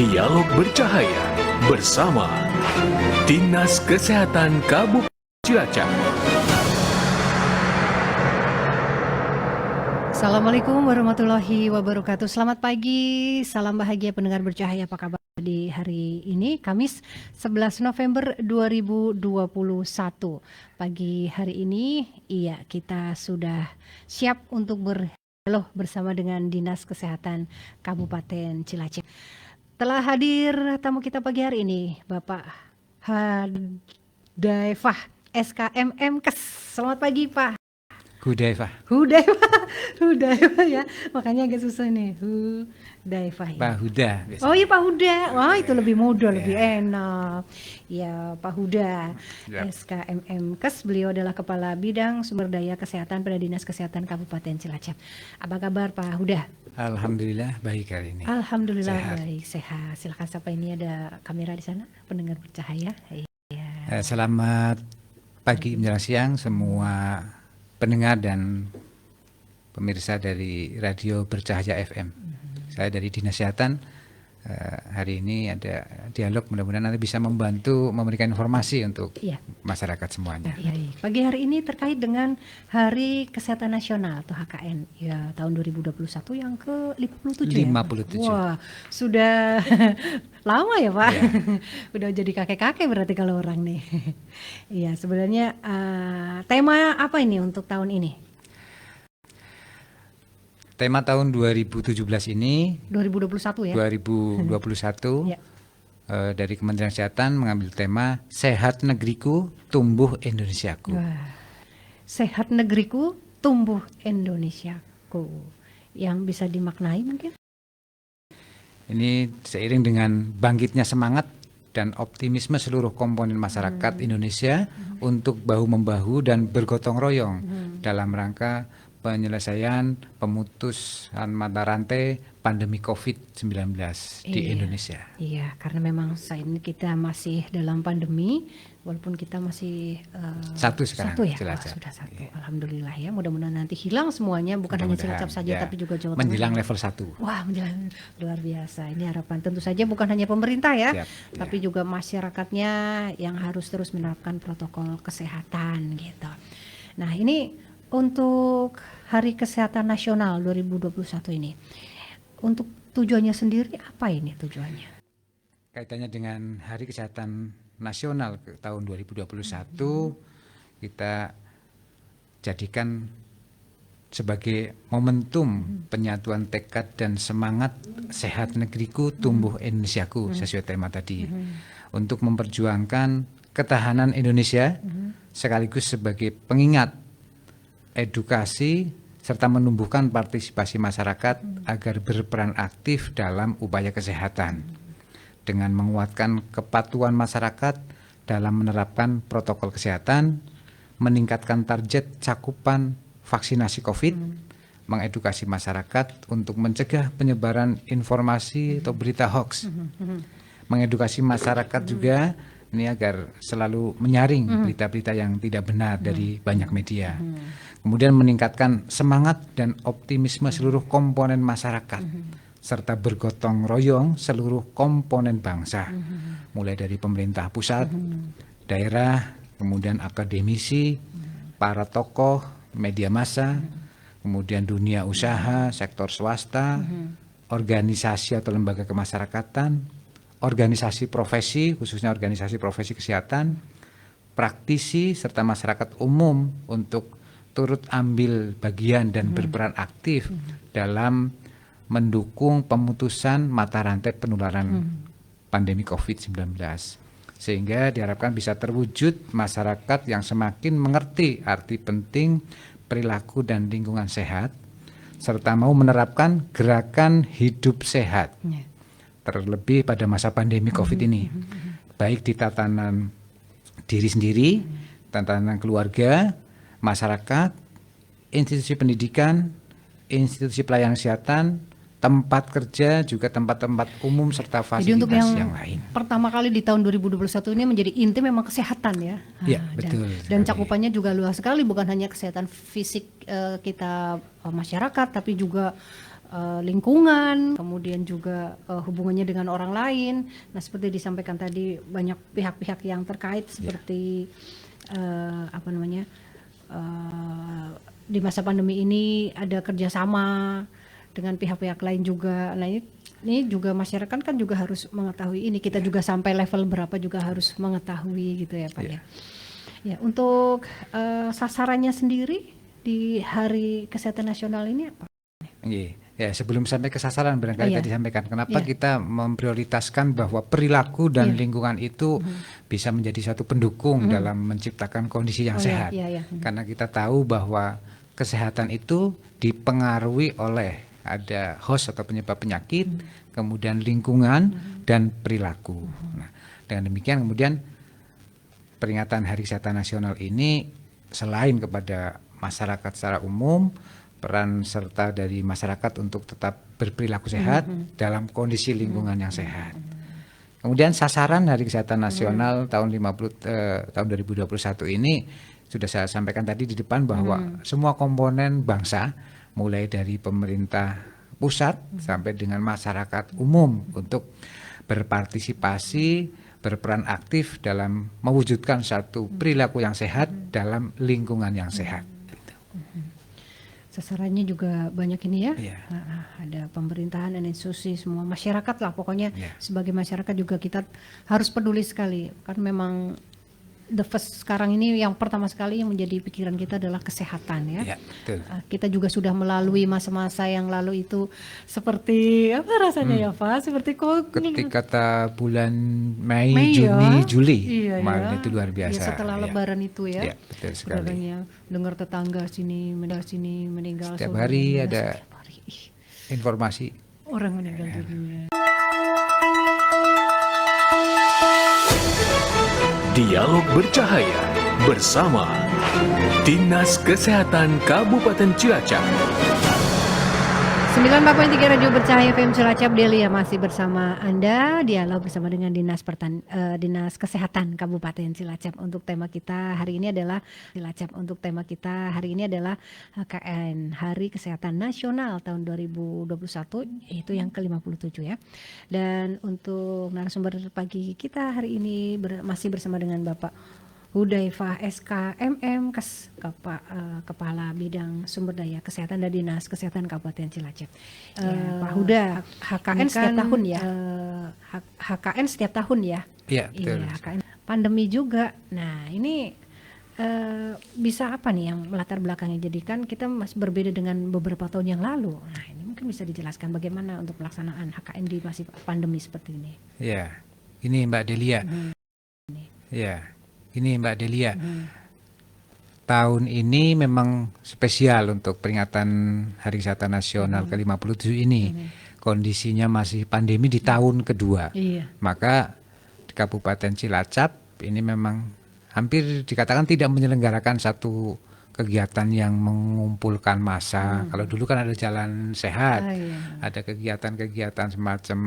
Dialog Bercahaya bersama Dinas Kesehatan Kabupaten Cilacap. Assalamualaikum warahmatullahi wabarakatuh. Selamat pagi, salam bahagia pendengar bercahaya. Apa kabar di hari ini, Kamis 11 November 2021. Pagi hari ini, kita sudah siap untuk berdialog bersama dengan Dinas Kesehatan Kabupaten Cilacap. Telah hadir tamu kita pagi hari ini, Bapak Hudaifah SKMM Kes. Selamat pagi, Pak. Hudaifah Ya, makanya agak susah nih. Hudaifah ya. Pak Huda biasanya. Oh iya Pak Huda, wah itu lebih mudah, lebih enak. Ya Pak Huda, SKMM Kes, beliau adalah Kepala Bidang Sumber Daya Kesehatan pada Dinas Kesehatan Kabupaten Cilacap. Apa kabar Pak Huda? Alhamdulillah baik hari ini. Alhamdulillah baik, sehat. Silakan sapa, ini ada kamera di sana, pendengar bercahaya. Iya. Selamat pagi menjelang siang semua pendengar dan pemirsa dari Radio Bercahaya FM. Saya dari Dinas Kesehatan. Hari ini ada dialog, mudah-mudahan nanti bisa membantu memberikan informasi untuk masyarakat semuanya. Pagi hari ini terkait dengan Hari Kesehatan Nasional atau HKN ya tahun 2021 yang ke-57 ya. 57. Wah, sudah lama ya Pak. Udah jadi kakek-kakek berarti kalau orang nih. Iya, sebenarnya tema apa ini untuk tahun ini? Tema tahun 2017 ini 2021 ya. 2021 dari Kementerian Kesehatan mengambil tema Sehat Negeriku, Tumbuh Indonesiaku. Wah, Sehat Negeriku, Tumbuh Indonesiaku. Yang bisa dimaknai mungkin? Ini seiring dengan bangkitnya semangat dan optimisme seluruh komponen masyarakat Indonesia untuk bahu-membahu dan bergotong royong dalam rangka penyelesaian pemutusan mata rantai pandemi COVID-19 di Indonesia. Iya, karena memang saat ini kita masih dalam pandemi, walaupun kita masih satu sekarang. Satu ya, Cilacap. sudah satu. Alhamdulillah ya, mudah-mudahan nanti hilang semuanya, bukan hanya Cilacap saja, tapi juga Jawa Tengah. Menjelang level 1. Wah, menjelang, luar biasa. Ini harapan tentu saja bukan hanya pemerintah ya, tapi juga masyarakatnya yang harus terus menerapkan protokol kesehatan gitu. Nah, ini untuk Hari Kesehatan Nasional 2021 ini, untuk tujuannya sendiri apa ini tujuannya? Kaitannya dengan Hari Kesehatan Nasional tahun 2021, kita jadikan sebagai momentum penyatuan tekad dan semangat sehat negeriku, tumbuh Indonesiaku sesuai tema tadi, untuk memperjuangkan ketahanan Indonesia sekaligus sebagai pengingat edukasi serta menumbuhkan partisipasi masyarakat agar berperan aktif dalam upaya kesehatan dengan menguatkan kepatuhan masyarakat dalam menerapkan protokol kesehatan, meningkatkan target cakupan vaksinasi COVID, mengedukasi masyarakat untuk mencegah penyebaran informasi atau berita hoax, mengedukasi masyarakat juga ini agar selalu menyaring berita-berita yang tidak benar dari banyak media. Kemudian meningkatkan semangat dan optimisme seluruh komponen masyarakat, serta bergotong royong seluruh komponen bangsa, mulai dari pemerintah pusat, daerah, kemudian akademisi, para tokoh, media massa, kemudian dunia usaha, sektor swasta, organisasi atau lembaga kemasyarakatan, organisasi profesi, khususnya organisasi profesi kesehatan, praktisi, serta masyarakat umum untuk turut ambil bagian dan berperan aktif dalam mendukung pemutusan mata rantai penularan pandemi COVID-19. Sehingga diharapkan bisa terwujud masyarakat yang semakin mengerti arti penting perilaku dan lingkungan sehat, serta mau menerapkan gerakan hidup sehat. Terlebih pada masa pandemi COVID ini, baik di tatanan diri sendiri, tatanan keluarga, masyarakat, institusi pendidikan, institusi pelayanan kesehatan, tempat kerja, juga tempat-tempat umum serta fasilitas. Jadi untuk yang lain. Pertama kali di tahun 2021 ini menjadi inti memang kesehatan ya. Iya, betul. Dan cakupannya juga luas sekali, bukan hanya kesehatan fisik kita masyarakat, tapi juga lingkungan, kemudian juga hubungannya dengan orang lain. Nah, seperti disampaikan tadi, banyak pihak-pihak yang terkait seperti di masa pandemi ini ada kerjasama dengan pihak-pihak lain juga. Nah, ini juga masyarakat kan juga harus mengetahui ini. Kita juga sampai level berapa juga harus mengetahui gitu ya Pak ya. Ya, untuk sasarannya sendiri di Hari Kesehatan Nasional ini apa? Ya, sebelum sampai ke sasaran barangkali tadi sampaikan kenapa kita memprioritaskan bahwa perilaku dan lingkungan itu bisa menjadi satu pendukung dalam menciptakan kondisi yang sehat. Karena kita tahu bahwa kesehatan itu dipengaruhi oleh ada host atau penyebab penyakit, kemudian lingkungan dan perilaku. Nah, dengan demikian kemudian peringatan Hari Kesehatan Nasional ini selain kepada masyarakat secara umum, peran serta dari masyarakat untuk tetap berperilaku sehat dalam kondisi lingkungan yang sehat. Kemudian sasaran Hari Kesehatan Nasional tahun 2021 ini sudah saya sampaikan tadi di depan bahwa semua komponen bangsa mulai dari pemerintah pusat sampai dengan masyarakat umum untuk berpartisipasi, berperan aktif dalam mewujudkan satu perilaku yang sehat dalam lingkungan yang sehat. Sasarannya juga banyak ini ya. Ada pemerintahan dan institusi, semua masyarakat lah pokoknya. Sebagai masyarakat juga kita harus peduli sekali, kan memang the first sekarang ini yang pertama sekali yang menjadi pikiran kita adalah kesehatan ya. Betul. Kita juga sudah melalui masa-masa yang lalu itu seperti apa rasanya ya Pak? Seperti ketika bulan Mei Juni, Juli kemarin itu luar biasa. Setelah Lebaran itu ya. Betul sekali. Dengar tetangga sini meninggal. Setiap hari ada informasi orang meninggal dunia. Dialog Bercahaya bersama Dinas Kesehatan Kabupaten Cilacap. 94.3 Radio Bercahaya FM Cilacap, Delia masih bersama Anda, dialog bersama dengan Dinas Kesehatan Kabupaten Cilacap. Untuk tema kita hari ini adalah HKN, Hari Kesehatan Nasional tahun 2021, itu yang ke-57 ya. Dan untuk narasumber pagi kita hari ini masih bersama dengan Bapak Hudzaifah SKMM, Kepala Bidang Sumber Daya Kesehatan dan Dinas Kesehatan Kabupaten Cilacap. Pak Huda, HKN setiap tahun ya. HKN setiap tahun ya. Iya, betul. Iya, HKN. Pandemi juga. Nah, ini bisa apa nih yang melatar belakangnya? Jadi kan kita masih berbeda dengan beberapa tahun yang lalu. Nah, ini mungkin bisa dijelaskan bagaimana untuk pelaksanaan HKN di masih pandemi seperti ini. Ya, ini Mbak Delia. Ini Mbak Delia, tahun ini memang spesial untuk peringatan Hari Kesehatan Nasional ke-57 ini. Kondisinya masih pandemi di tahun kedua. Maka di Kabupaten Cilacap ini memang hampir dikatakan tidak menyelenggarakan satu kegiatan yang mengumpulkan massa. Kalau dulu kan ada jalan sehat, ada kegiatan-kegiatan semacam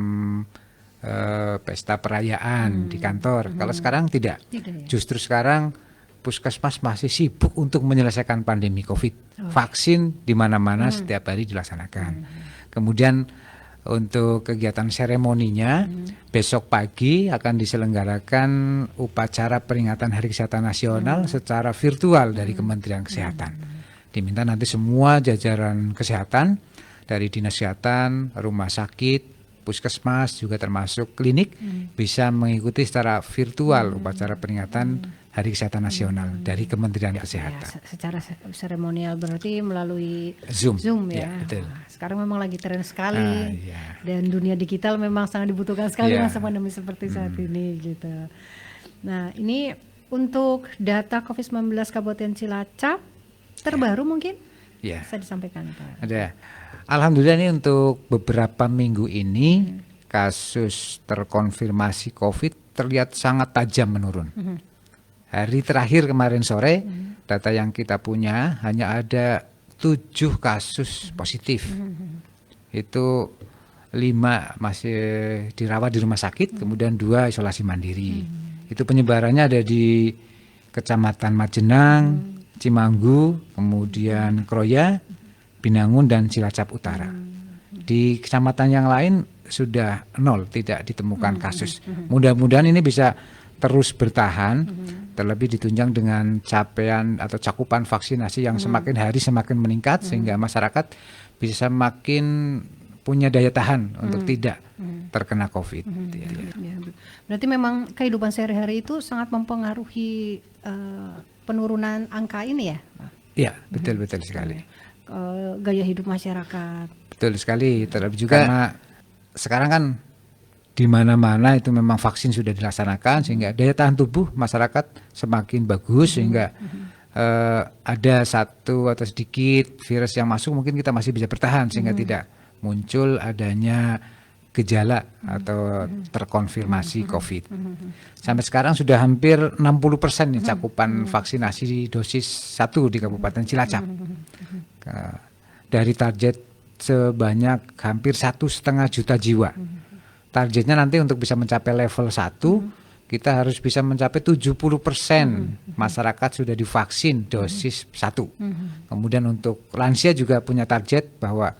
pesta perayaan di kantor. Kalau sekarang tidak. Justru sekarang Puskesmas masih sibuk untuk menyelesaikan pandemi COVID. Vaksin di mana-mana setiap hari dilaksanakan. Kemudian untuk kegiatan seremoninya besok pagi akan diselenggarakan upacara peringatan Hari Kesehatan Nasional secara virtual dari Kementerian Kesehatan. Diminta nanti semua jajaran kesehatan dari Dinas Kesehatan, rumah sakit, Puskesmas juga termasuk klinik bisa mengikuti secara virtual upacara peringatan Hari Kesehatan Nasional dari Kementerian Kesehatan. Secara seremonial berarti melalui Zoom ya. Betul. Sekarang memang lagi tren sekali dan dunia digital memang sangat dibutuhkan sekali masa pandemi seperti saat ini gitu. Nah, ini untuk data COVID-19 Kabupaten Cilacap terbaru mungkin bisa disampaikan Pak. Ada. Alhamdulillah ini untuk beberapa minggu ini kasus terkonfirmasi COVID terlihat sangat tajam menurun. Hari terakhir kemarin sore data yang kita punya hanya ada 7 kasus positif. Itu 5 masih dirawat di rumah sakit, kemudian 2 isolasi mandiri. Itu penyebarannya ada di Kecamatan Majenang, Cimanggu, kemudian Kroya, Binangun dan Cilacap Utara. Di kecamatan yang lain sudah 0, tidak ditemukan kasus. Mudah-mudahan ini bisa terus bertahan, terlebih ditunjang dengan capaian atau cakupan vaksinasi yang semakin hari semakin meningkat, sehingga masyarakat bisa makin punya daya tahan untuk tidak terkena COVID. Ya, berarti memang kehidupan sehari-hari itu sangat mempengaruhi penurunan angka ini ya, Pak? Iya, betul sekali. Gaya hidup masyarakat. Betul sekali, terlebih juga karena sekarang kan di mana-mana itu memang vaksin sudah dilaksanakan, sehingga daya tahan tubuh masyarakat semakin bagus, sehingga ada satu atau sedikit virus yang masuk mungkin kita masih bisa bertahan, sehingga tidak muncul adanya gejala atau terkonfirmasi COVID. Sampai sekarang sudah hampir 60% nih cakupan vaksinasi dosis 1 di Kabupaten Cilacap. Dari target sebanyak hampir 1,5 juta jiwa. Targetnya nanti untuk bisa mencapai level 1, kita harus bisa mencapai 70% masyarakat sudah divaksin dosis 1. Kemudian untuk lansia juga punya target bahwa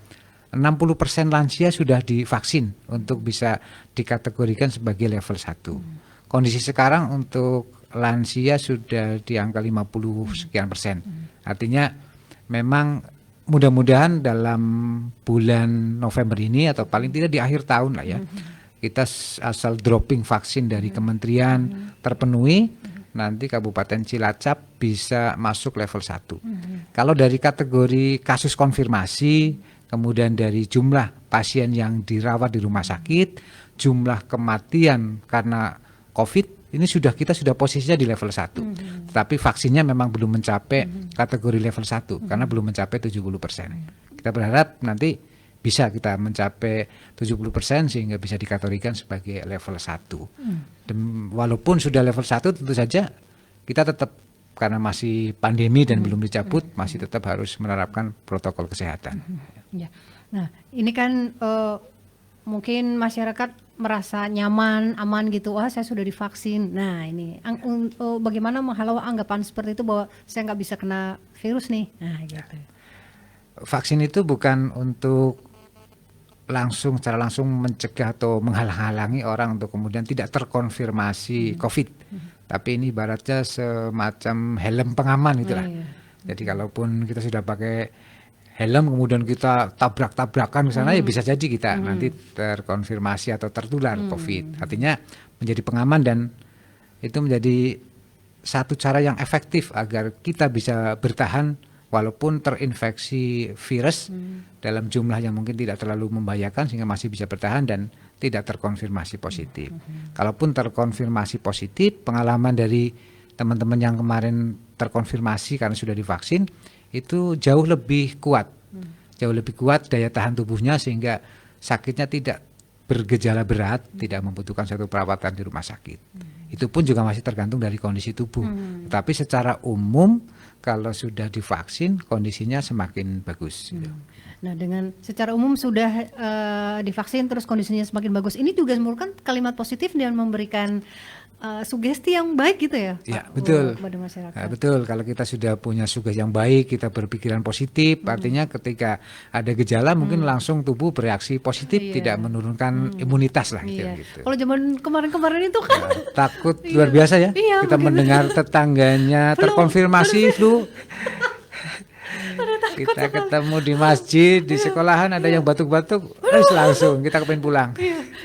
60% lansia sudah divaksin untuk bisa dikategorikan sebagai level 1. Kondisi sekarang untuk lansia sudah di angka 50 sekian persen. Artinya memang mudah-mudahan dalam bulan November ini atau paling tidak di akhir tahun lah ya, kita asal dropping vaksin dari kementerian terpenuhi, nanti Kabupaten Cilacap bisa masuk level 1. Kalau dari kategori kasus konfirmasi, kemudian dari jumlah pasien yang dirawat di rumah sakit, jumlah kematian karena COVID, ini kita sudah posisinya di level 1. Tetapi vaksinnya memang belum mencapai kategori level 1 karena belum mencapai 70%. Kita berharap nanti bisa kita mencapai 70% sehingga bisa dikategorikan sebagai level 1. Dan walaupun sudah level 1 tentu saja kita tetap, karena masih pandemi dan belum dicabut, masih tetap harus menerapkan protokol kesehatan. Ya. Nah, ini kan mungkin masyarakat merasa nyaman, aman gitu. Wah, saya sudah divaksin. Nah, ini bagaimana menghalau anggapan seperti itu bahwa saya nggak bisa kena virus nih. Nah, gitu. Vaksin itu bukan untuk secara langsung mencegah atau menghalang-halangi orang untuk kemudian tidak terkonfirmasi COVID. Tapi ini ibaratnya semacam helm pengaman itulah. Jadi kalaupun kita sudah pakai helm kemudian kita tabrak-tabrakan ke sana, ya bisa jadi kita nanti terkonfirmasi atau tertular COVID. Artinya menjadi pengaman, dan itu menjadi satu cara yang efektif agar kita bisa bertahan walaupun terinfeksi virus dalam jumlah yang mungkin tidak terlalu membahayakan, sehingga masih bisa bertahan dan tidak terkonfirmasi positif. Kalaupun terkonfirmasi positif, pengalaman dari teman-teman yang kemarin terkonfirmasi karena sudah divaksin itu jauh lebih kuat daya tahan tubuhnya, sehingga sakitnya tidak bergejala berat, tidak membutuhkan satu perawatan di rumah sakit. Itu pun juga masih tergantung dari kondisi tubuh. Tapi secara umum kalau sudah divaksin kondisinya semakin bagus. Nah, dengan secara umum sudah divaksin terus kondisinya semakin bagus, ini juga merupakan kalimat positif dan memberikan sugesti yang baik gitu ya, Ya, Pak, betul. kepada masyarakat. Nah, betul. Kalau kita sudah punya sugesti yang baik, kita berpikiran positif, artinya ketika ada gejala mungkin langsung tubuh bereaksi positif, tidak menurunkan imunitas lah gitu. Kalau zaman kemarin-kemarin itu kan Takut luar biasa ya. Kita mendengar tetangganya terkonfirmasi flu. Kita ketemu di masjid, di sekolahan ada yang batuk-batuk, terus langsung kita kepengen pulang.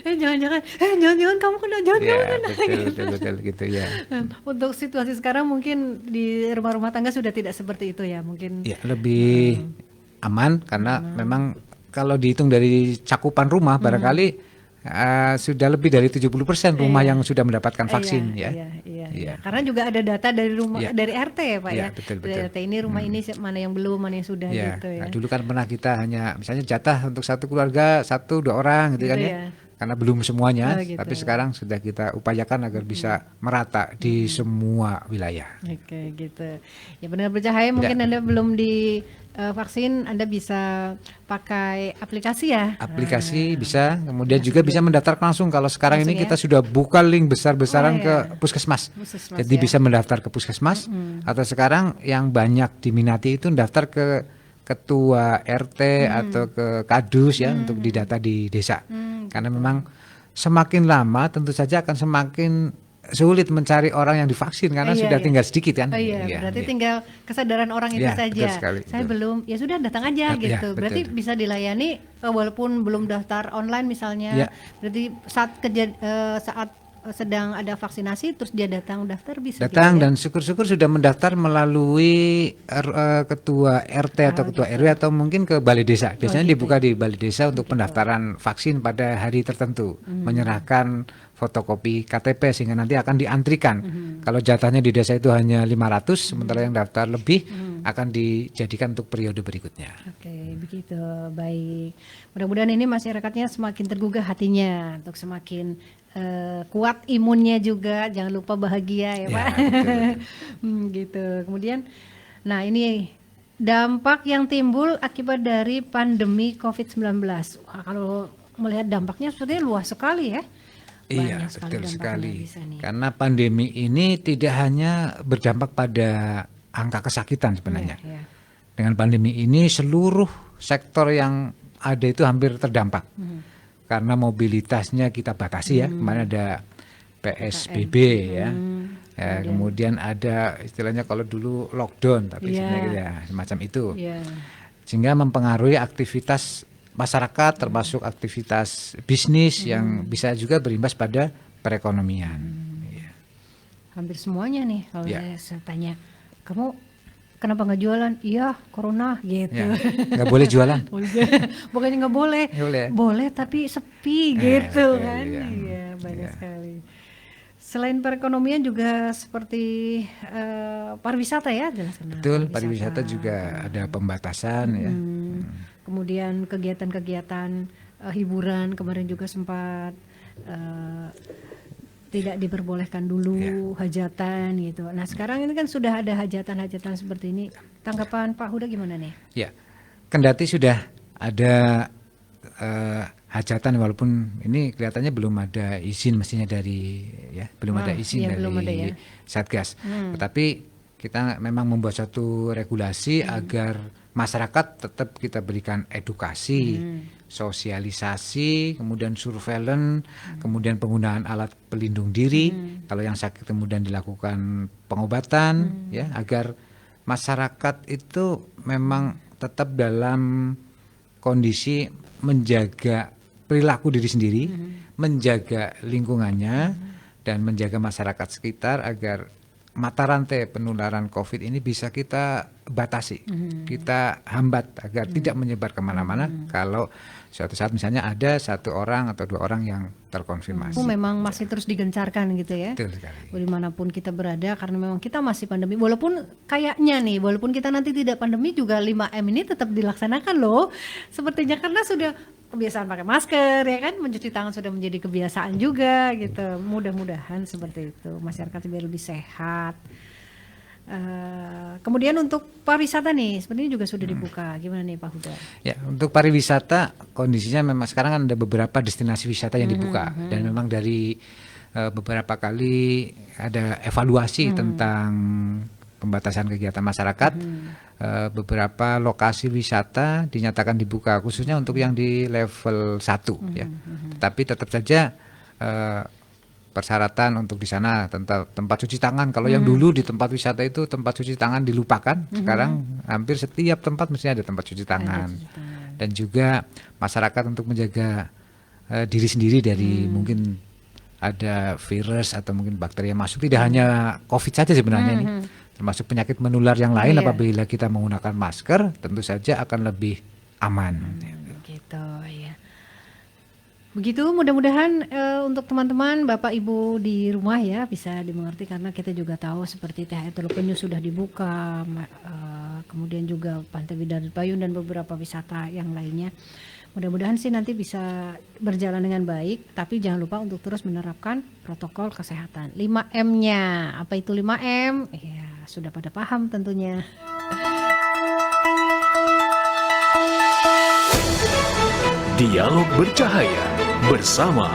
jangan-jangan kamu kena, jangan. Betul gitu ya. Untuk situasi sekarang mungkin di rumah-rumah tangga sudah tidak seperti itu ya, mungkin. Ya, lebih aman karena memang kalau dihitung dari cakupan rumah barangkali sudah lebih dari 70% rumah yang sudah mendapatkan vaksin ya. Iya. Karena juga ada data dari rumah dari RT ya, Pak ya. Betul. Dari RT ini rumah ini mana yang belum, mana yang sudah gitu ya. Nah, dulu kan pernah kita hanya misalnya jatah untuk satu keluarga 1-2 orang gitu kan ya. Karena belum semuanya, tapi sekarang sudah kita upayakan agar bisa merata di semua wilayah. Oke, gitu. Ya, benar bercahaya. Mungkin Anda belum di vaksin, Anda bisa pakai aplikasi ya. Aplikasi bisa, kemudian juga bisa mendaftar langsung. Kalau sekarang ini kita sudah buka link besar-besaran ke puskesmas. Jadi bisa mendaftar ke puskesmas, atau sekarang yang banyak diminati itu mendaftar ke ketua RT atau ke kadus ya untuk didata di desa. Karena memang semakin lama tentu saja akan semakin sulit mencari orang yang divaksin karena Iya, sudah iya. tinggal sedikit kan. Oh iya, Iya, berarti iya. tinggal kesadaran orang itu Iya, saja. betul sekali, Saya betul. belum, ya sudah datang aja Iya, gitu. Berarti betul. bisa dilayani walaupun belum daftar online misalnya. Iya. Berarti saat sedang ada vaksinasi terus dia datang daftar bisa. Datang gitu ya? dan syukur-syukur sudah mendaftar melalui ketua RT atau ketua RW atau mungkin ke balai desa. Biasanya gitu dibuka di balai desa untuk pendaftaran vaksin pada hari tertentu. Menyerahkan fotokopi KTP sehingga nanti akan diantrikan. Kalau jatahnya di desa itu hanya 500, sementara yang daftar lebih akan dijadikan untuk periode berikutnya. Oke, begitu. Baik. Mudah-mudahan ini masyarakatnya semakin tergugah hatinya untuk semakin kuat imunnya juga. Jangan lupa bahagia ya, Ya, Pak. betul. Gitu. Kemudian, nah ini dampak yang timbul akibat dari pandemi COVID-19. Wah, kalau melihat dampaknya sepertinya luas sekali ya. Iya, Banyak sekali betul dampaknya sekali. bisa nih. Karena pandemi ini tidak hanya berdampak pada angka kesakitan sebenarnya. Iya. Dengan pandemi ini seluruh sektor yang ada itu hampir terdampak. Karena mobilitasnya kita batasi ya. Kemarin ada PSBB ya. Ya, kemudian ada istilahnya kalau dulu lockdown tapi Iya. sebenarnya ya, semacam itu. Iya. Sehingga mempengaruhi aktivitas masyarakat termasuk aktivitas bisnis yang bisa juga berimbas pada perekonomian. Iya. Hampir semuanya nih kalau Ya. saya tanya, kamu kenapa nggak jualan? Iya, corona gitu. Ya, nggak boleh jualan. Bukannya nggak boleh, Nggak boleh. boleh tapi sepi gitu betul, kan. iya. Iya, banyak Iya. sekali. Selain perekonomian juga seperti pariwisata ya, jelaskan. Betul, pariwisata juga ada pembatasan ya. Kemudian kegiatan-kegiatan hiburan kemarin juga sempat tidak diperbolehkan dulu, hajatan gitu. Nah sekarang ini kan sudah ada hajatan-hajatan seperti ini. Tanggapan Pak Huda gimana nih? Ya, kendati sudah ada hajatan walaupun ini kelihatannya belum ada izin mestinya dari ya belum ada izin iya, dari belum ada ya. Satgas. Tetapi kita memang membuat suatu regulasi agar masyarakat tetap kita berikan edukasi, sosialisasi, kemudian surveillance, kemudian penggunaan alat pelindung diri. Kalau yang sakit kemudian dilakukan pengobatan ya agar masyarakat itu memang tetap dalam kondisi menjaga perilaku diri sendiri, menjaga lingkungannya, dan menjaga masyarakat sekitar agar mata rantai penularan COVID ini bisa kita batasi, kita hambat agar tidak menyebar kemana-mana kalau suatu saat misalnya ada satu orang atau dua orang yang terkonfirmasi. Memang masih terus digencarkan gitu ya. Betul sekali. Dimanapun kita berada karena memang kita masih pandemi. Walaupun kayaknya nih, walaupun kita nanti tidak pandemi juga 5M ini tetap dilaksanakan loh. Sepertinya karena sudah kebiasaan pakai masker ya kan, mencuci tangan sudah menjadi kebiasaan juga gitu. Mudah-mudahan seperti itu masyarakat biar lebih sehat. Kemudian untuk pariwisata nih, sepertinya juga sudah dibuka. Gimana nih Pak Huda? Ya, untuk pariwisata kondisinya memang sekarang kan ada beberapa destinasi wisata yang dibuka dan memang dari beberapa kali ada evaluasi tentang pembatasan kegiatan masyarakat. Beberapa lokasi wisata dinyatakan dibuka khususnya untuk yang di level 1 ya. Tapi tetap saja persyaratan untuk di sana tempat cuci tangan. Kalau yang dulu di tempat wisata itu tempat cuci tangan dilupakan, sekarang hampir setiap tempat mesti ada tempat cuci tangan. Dan juga masyarakat untuk menjaga diri sendiri dari mungkin ada virus atau mungkin bakteri yang masuk. Tidak hanya COVID saja sebenarnya nih, termasuk penyakit menular yang lain. Apabila kita menggunakan masker, tentu saja akan lebih aman. Gitu ya. Begitu, mudah-mudahan untuk teman-teman Bapak Ibu di rumah ya bisa dimengerti karena kita juga tahu seperti THR Teluk Penyu sudah dibuka, kemudian juga Pantai Bidadari Payung dan beberapa wisata yang lainnya. Mudah-mudahan sih nanti bisa berjalan dengan baik, tapi jangan lupa untuk terus menerapkan protokol kesehatan. 5M-nya, apa itu 5M? Ya, sudah pada paham tentunya. Dialog Bercahaya bersama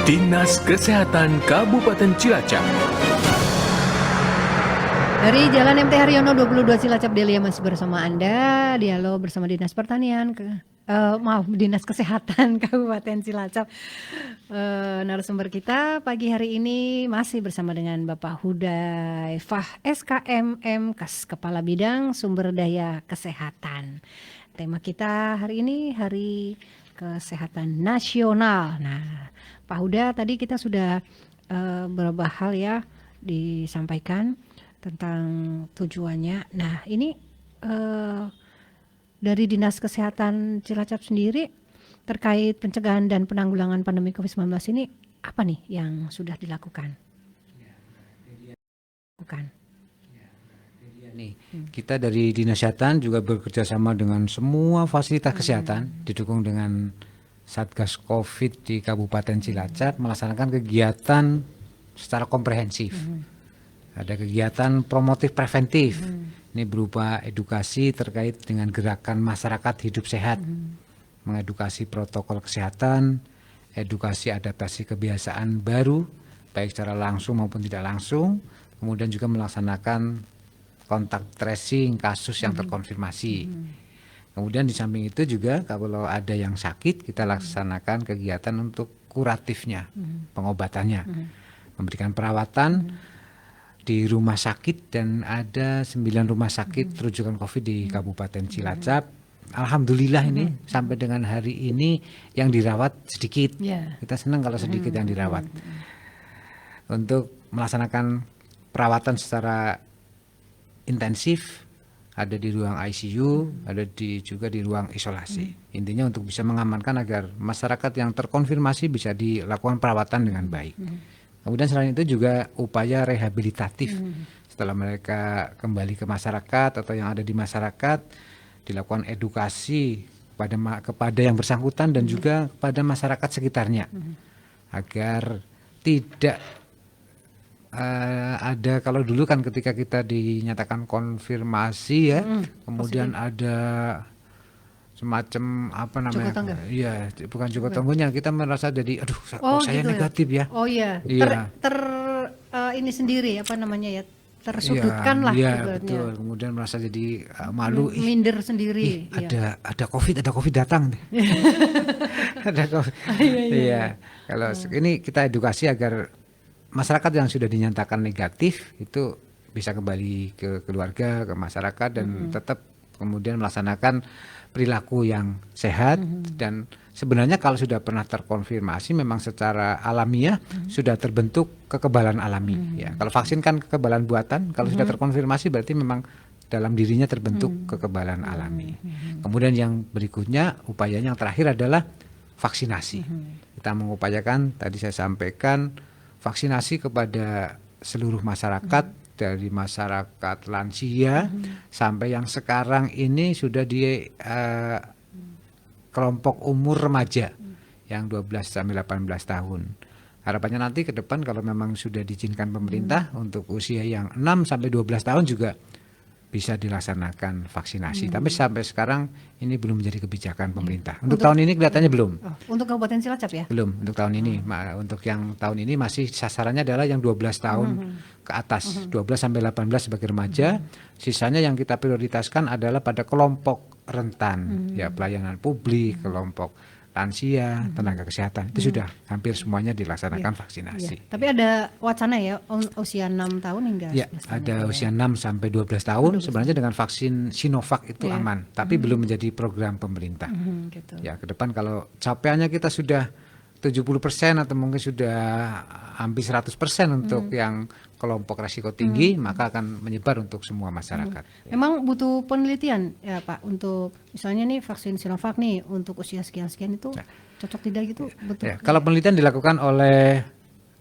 Dinas Kesehatan Kabupaten Cilacap. Dari Jalan MT Haryono 22 Cilacap, Delia masih bersama Anda. Dialog bersama Dinas Pertanian, Dinas Kesehatan Kabupaten Cilacap. Narasumber kita pagi hari ini masih bersama dengan Bapak Hudzaifah SKM Kes, Kepala Bidang Sumber Daya Kesehatan. Tema kita hari ini Hari Kesehatan Nasional. Nah, Pak Huda, tadi kita sudah beberapa hal ya disampaikan tentang tujuannya. Nah, ini dari Dinas Kesehatan Cilacap sendiri terkait pencegahan dan penanggulangan pandemi COVID-19 ini apa nih yang sudah dilakukan? Nih, kita dari Dinas Kesehatan juga bekerja sama dengan semua fasilitas kesehatan, didukung dengan Satgas COVID di Kabupaten Cilacap melaksanakan kegiatan secara komprehensif. Ada kegiatan promotif preventif, ini berupa edukasi terkait dengan gerakan masyarakat hidup sehat, mengedukasi protokol kesehatan, edukasi adaptasi kebiasaan baru, baik secara langsung maupun tidak langsung, kemudian juga melaksanakan kontak tracing kasus yang terkonfirmasi. Kemudian di samping itu juga kalau ada yang sakit, kita laksanakan kegiatan untuk kuratifnya, pengobatannya, memberikan perawatan di rumah sakit, dan ada 9 rumah sakit rujukan COVID di Kabupaten Cilacap. Alhamdulillah ini sampai dengan hari ini yang dirawat sedikit. Kita senang kalau sedikit yang dirawat. Untuk melaksanakan perawatan secara intensif, ada di ruang ICU, ada juga di ruang isolasi. Intinya untuk bisa mengamankan agar masyarakat yang terkonfirmasi bisa dilakukan perawatan dengan baik. Kemudian selain itu juga upaya rehabilitatif. Setelah mereka kembali ke masyarakat atau yang ada di masyarakat, dilakukan edukasi kepada yang bersangkutan dan juga kepada masyarakat sekitarnya, agar tidak ada, kalau dulu kan ketika kita dinyatakan konfirmasi ya, kemudian ada semacam apa namanya, iya bukan juga tangguhnya, kita merasa jadi aduh saya gitu negatif ya. Oh iya, ini sendiri apa namanya ya, tersudutkan lah. Iya betul, kemudian merasa jadi malu, minder sendiri. Ada COVID datang. Ada COVID. Iya, kalau ini kita edukasi agar masyarakat yang sudah dinyatakan negatif itu bisa kembali ke keluarga, ke masyarakat, dan tetap kemudian melaksanakan perilaku yang sehat. Dan sebenarnya kalau sudah pernah terkonfirmasi memang secara alamiah sudah terbentuk kekebalan alami. Ya, kalau vaksin kan kekebalan buatan, kalau sudah terkonfirmasi berarti memang dalam dirinya terbentuk kekebalan alami. Kemudian yang berikutnya, upayanya yang terakhir adalah vaksinasi. Kita mengupayakan, tadi saya sampaikan, vaksinasi kepada seluruh masyarakat, dari masyarakat lansia sampai yang sekarang ini sudah di kelompok umur remaja yang 12 sampai 18 tahun. Harapannya nanti ke depan kalau memang sudah diizinkan pemerintah untuk usia yang 6 sampai 12 tahun juga bisa dilaksanakan vaksinasi. Tapi sampai sekarang ini belum menjadi kebijakan pemerintah. Untuk tahun ini kelihatannya belum. Untuk Kabupaten Cilacap ya? Belum untuk tahun ini. Untuk yang tahun ini masih sasarannya adalah yang 12 tahun ke atas, 12 sampai 18 sebagai remaja. Sisanya yang kita prioritaskan adalah pada kelompok rentan, ya pelayanan publik, kelompok lansia, tenaga kesehatan. Itu sudah hampir semuanya dilaksanakan vaksinasi. Tapi ada wacana ya usia 6 tahun hingga 11 tahun. Ada usia 6 sampai 12 tahun sebenarnya dengan vaksin Sinovac itu aman, tapi belum menjadi program pemerintah. Gitu. Ya, ke depan kalau capaiannya kita sudah 70% atau mungkin sudah hampir 100% untuk yang kelompok resiko tinggi, maka akan menyebar untuk semua masyarakat. Memang butuh penelitian ya Pak, untuk misalnya nih vaksin Sinovac nih untuk usia sekian-sekian itu cocok tidak gitu? Betul. Ya, kalau penelitian dilakukan oleh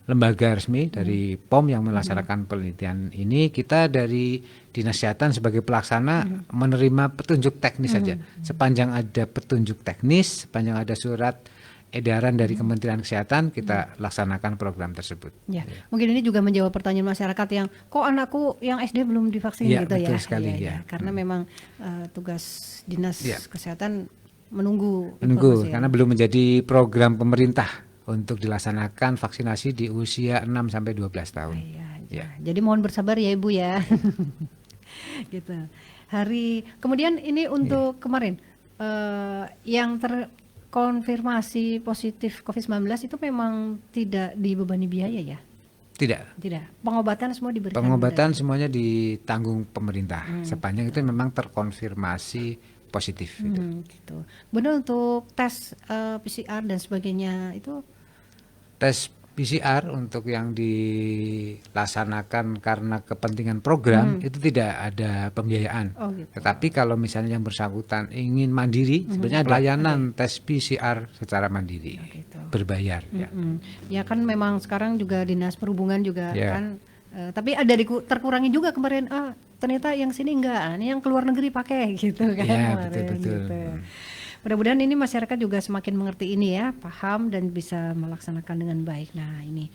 lembaga resmi dari POM yang melaksanakan penelitian ini, kita dari Dinas Kesehatan sebagai pelaksana menerima petunjuk teknis saja. Sepanjang ada petunjuk teknis, sepanjang ada surat edaran dari Kementerian Kesehatan, kita laksanakan program tersebut. Ya, mungkin ini juga menjawab pertanyaan masyarakat yang kok anakku yang SD belum divaksin gitu ya. Betul sekali, ya. Karena memang tugas Dinas Kesehatan menunggu karena belum menjadi program pemerintah untuk dilaksanakan vaksinasi di usia 6 sampai 12 tahun. Iya, Ya. Jadi mohon bersabar ya Ibu ya. Gitu. Kemudian ini untuk kemarin yang terkonfirmasi positif COVID-19 itu memang tidak dibebani biaya ya? Tidak. Tidak. Pengobatan semua diberikan. Pengobatan semuanya ditanggung pemerintah sepanjang itu memang terkonfirmasi positif. Gitu. Kemudian untuk tes PCR dan sebagainya itu Tes PCR untuk yang dilaksanakan karena kepentingan program itu tidak ada pembiayaan. Oh, gitu. Tetapi kalau misalnya yang bersangkutan ingin mandiri, sebenarnya ada layanan tes PCR secara mandiri, gitu. berbayar. Ya. Ya kan memang sekarang juga Dinas Perhubungan juga Ya. kan tapi ada terkurangi juga kemarin ternyata yang sini enggak, ini yang keluar negeri pakai gitu kan. Ya, kemarin, betul-betul. gitu. Mudah-mudahan ini masyarakat juga semakin mengerti ini ya, paham dan bisa melaksanakan dengan baik. Nah ini,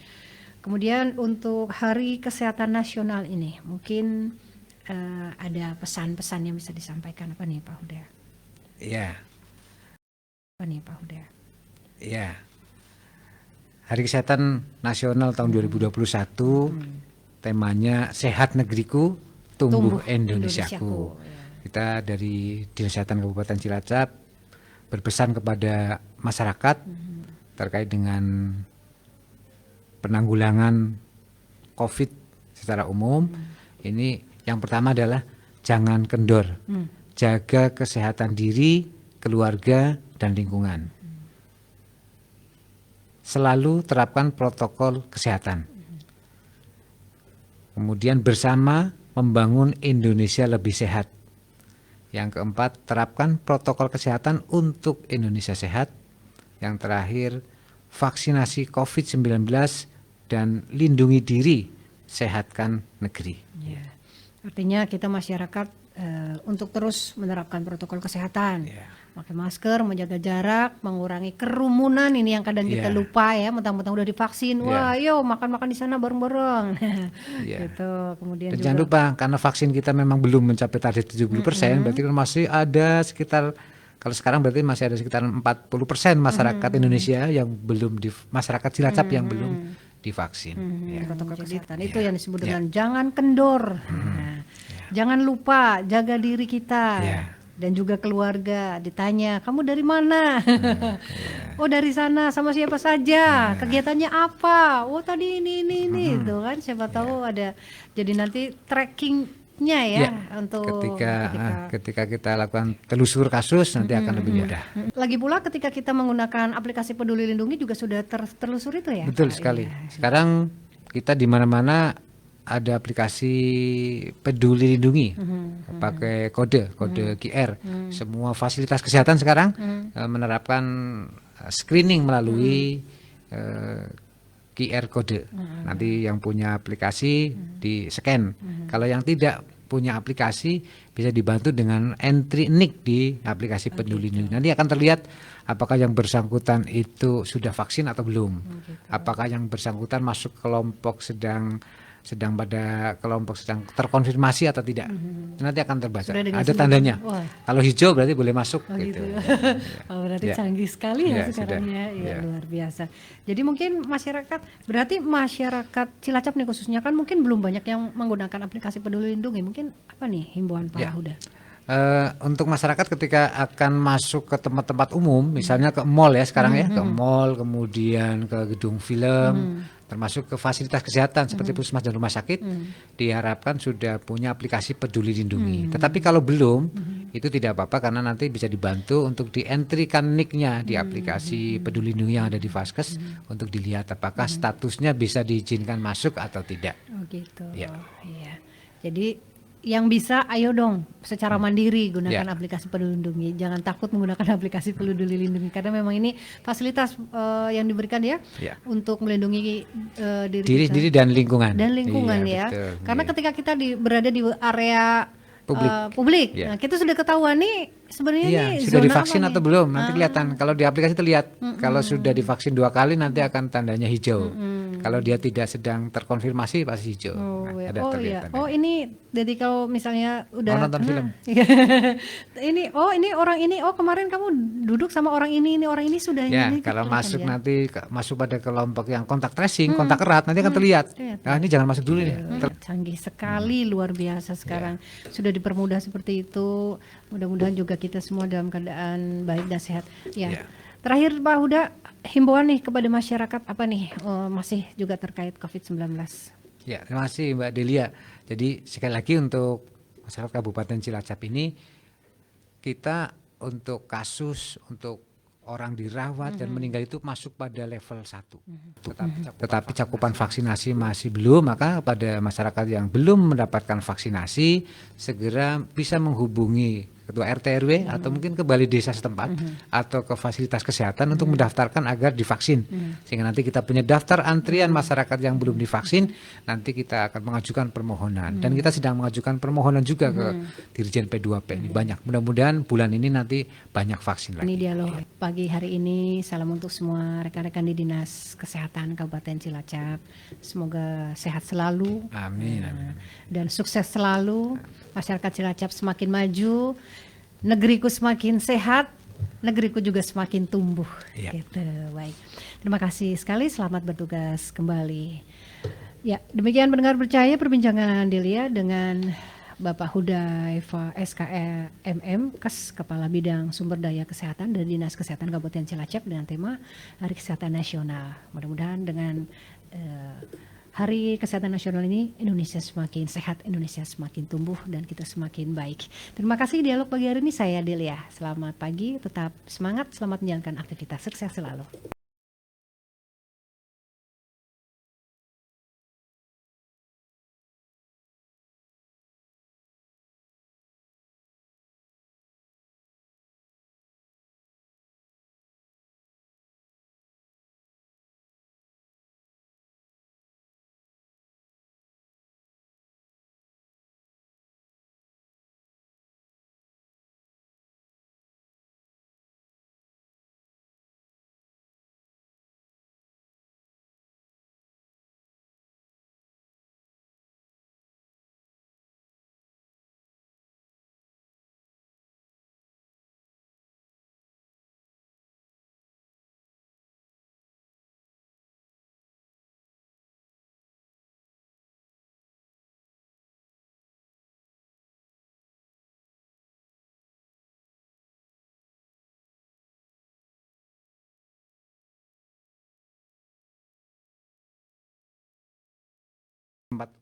kemudian untuk Hari Kesehatan Nasional ini, mungkin ada pesan-pesan yang bisa disampaikan apa nih Pak Huda? Ya, Apa nih Pak Huda? ya. Hari Kesehatan Nasional tahun 2021 temanya Sehat Negeriku, Tumbuh Indonesiaku. Kita dari Dinas Kesehatan Kabupaten Cilacap berpesan kepada masyarakat terkait dengan penanggulangan COVID secara umum. Ini yang pertama adalah jangan kendor, jaga kesehatan diri, keluarga, dan lingkungan. Selalu terapkan protokol kesehatan. Kemudian bersama membangun Indonesia lebih sehat. Yang keempat, terapkan protokol kesehatan untuk Indonesia sehat. Yang terakhir, vaksinasi COVID-19 dan lindungi diri, sehatkan negeri. Ya. Artinya kita masyarakat untuk terus menerapkan protokol kesehatan. Pakai masker, menjaga jarak, mengurangi kerumunan, ini yang kadang kita lupa ya, mentang-mentang udah divaksin, wah yo makan-makan di sana bareng-bareng. Gitu. Kemudian Dan juga jangan lupa, karena vaksin kita memang belum mencapai target 70%, berarti kan masih ada sekitar, kalau sekarang berarti masih ada sekitar 40% masyarakat Indonesia yang belum masyarakat Cilacap yang belum divaksin. protokol kesehatan itu yang disebut dengan jangan kendor. Nah, jangan lupa jaga diri kita. Dan juga keluarga. Ditanya, kamu dari mana? Oh dari sana, sama siapa saja? Kegiatannya apa? Oh tadi ini itu kan, siapa tahu ada. Jadi nanti trackingnya ya, untuk ketika kita lakukan telusur kasus nanti akan lebih mudah. Lagi pula ketika kita menggunakan aplikasi Peduli Lindungi juga sudah tertelusur itu ya? Betul sekali. Sekarang kita di mana-mana ada aplikasi Peduli Lindungi, pakai kode QR. Semua fasilitas kesehatan sekarang menerapkan screening melalui QR kode. Nanti yang punya aplikasi di scan. Kalau yang tidak punya aplikasi bisa dibantu dengan entry NIK di aplikasi Peduli Lindungi. Nanti akan terlihat apakah yang bersangkutan itu sudah vaksin atau belum. Apakah yang bersangkutan masuk kelompok sedang pada kelompok sedang terkonfirmasi atau tidak. Nanti akan terbaca. Ada tandanya. Kalau hijau berarti boleh masuk. Gitu. Berarti canggih sekali ya sekarang ya. Luar biasa. Jadi mungkin berarti masyarakat Cilacap nih khususnya kan mungkin belum banyak yang menggunakan aplikasi Peduli Lindungi. Mungkin apa nih himbauan Pak Huda? Untuk masyarakat ketika akan masuk ke tempat-tempat umum, misalnya ke mall ya sekarang ya, ke mall, kemudian ke gedung film, termasuk ke fasilitas kesehatan seperti puskesmas dan rumah sakit, diharapkan sudah punya aplikasi Peduli Lindungi. Tetapi kalau belum, itu tidak apa-apa karena nanti bisa dibantu untuk di-entry-kan NIK-nya di aplikasi Peduli Lindungi yang ada di Vaskes untuk dilihat apakah statusnya bisa diizinkan masuk atau tidak. Oh gitu. Iya. Jadi yang bisa ayo dong secara mandiri gunakan aplikasi Peduli Lindungi. Jangan takut menggunakan aplikasi Peduli Lindungi karena memang ini fasilitas yang diberikan untuk melindungi diri sendiri dan lingkungan. Betul. Karena ketika kita berada di area publik. Nah, kita sudah ketahuan nih sebenarnya nih sudah divaksin atau belum. Nanti kelihatan. Kalau di aplikasi terlihat. Kalau sudah divaksin 2 kali nanti akan tandanya hijau. Kalau dia tidak sedang terkonfirmasi pasti hijau. Oh, Nah, ya. ada Oh terlihat iya. tanda. Oh ini jadi kalau misalnya udah Mau nonton film? Iya. ini orang ini, oh kemarin kamu duduk sama orang ini orang ini sudah Ya, ini kalau kelihatan masuk ya. nanti masuk pada kelompok yang kontak tracing, kontak erat, nanti akan terlihat. Nah, ini jangan masuk dulu nih. Canggih sekali, luar biasa sekarang. Sudah dipermudah seperti itu. Mudah-mudahan juga kita semua dalam keadaan baik dan sehat. Ya. Ya. Terakhir Pak Huda, himbauan nih kepada masyarakat apa nih? Masih juga terkait COVID-19. Ya, terima kasih Mbak Delia. Jadi sekali lagi untuk masyarakat Kabupaten Cilacap ini, kita untuk kasus untuk orang dirawat dan meninggal itu masuk pada level 1. Tetapi cakupan vaksinasi masih belum, maka pada masyarakat yang belum mendapatkan vaksinasi segera bisa menghubungi ketua RT RW atau mungkin ke balai desa setempat atau ke fasilitas kesehatan untuk mendaftarkan agar divaksin. Sehingga nanti kita punya daftar antrian masyarakat yang belum divaksin, nanti kita akan mengajukan permohonan. Dan kita sedang mengajukan permohonan juga ke Dirjen P2P. Ini banyak. Mudah-mudahan bulan ini nanti banyak vaksin lagi. Ini dialog pagi hari ini. Salam untuk semua rekan-rekan di Dinas Kesehatan Kabupaten Cilacap. Semoga sehat selalu. Amin. Amin. Dan sukses selalu. Masyarakat Cilacap semakin maju, negeriku semakin sehat, negeriku juga semakin tumbuh. Iya. Gitu. Baik. Terima kasih sekali. Selamat bertugas kembali. Ya, demikian pendengar percaya perbincangan Delia dengan Bapak Huda Eva SKMM, Kepala Bidang Sumber Daya Kesehatan dari Dinas Kesehatan Kabupaten Cilacap dengan tema Hari Kesehatan Nasional. Mudah-mudahan dengan Hari Kesehatan Nasional ini Indonesia semakin sehat, Indonesia semakin tumbuh dan kita semakin baik. Terima kasih dialog pagi hari ini, saya Delia. Selamat pagi, tetap semangat, selamat menjalankan aktivitas, sukses selalu.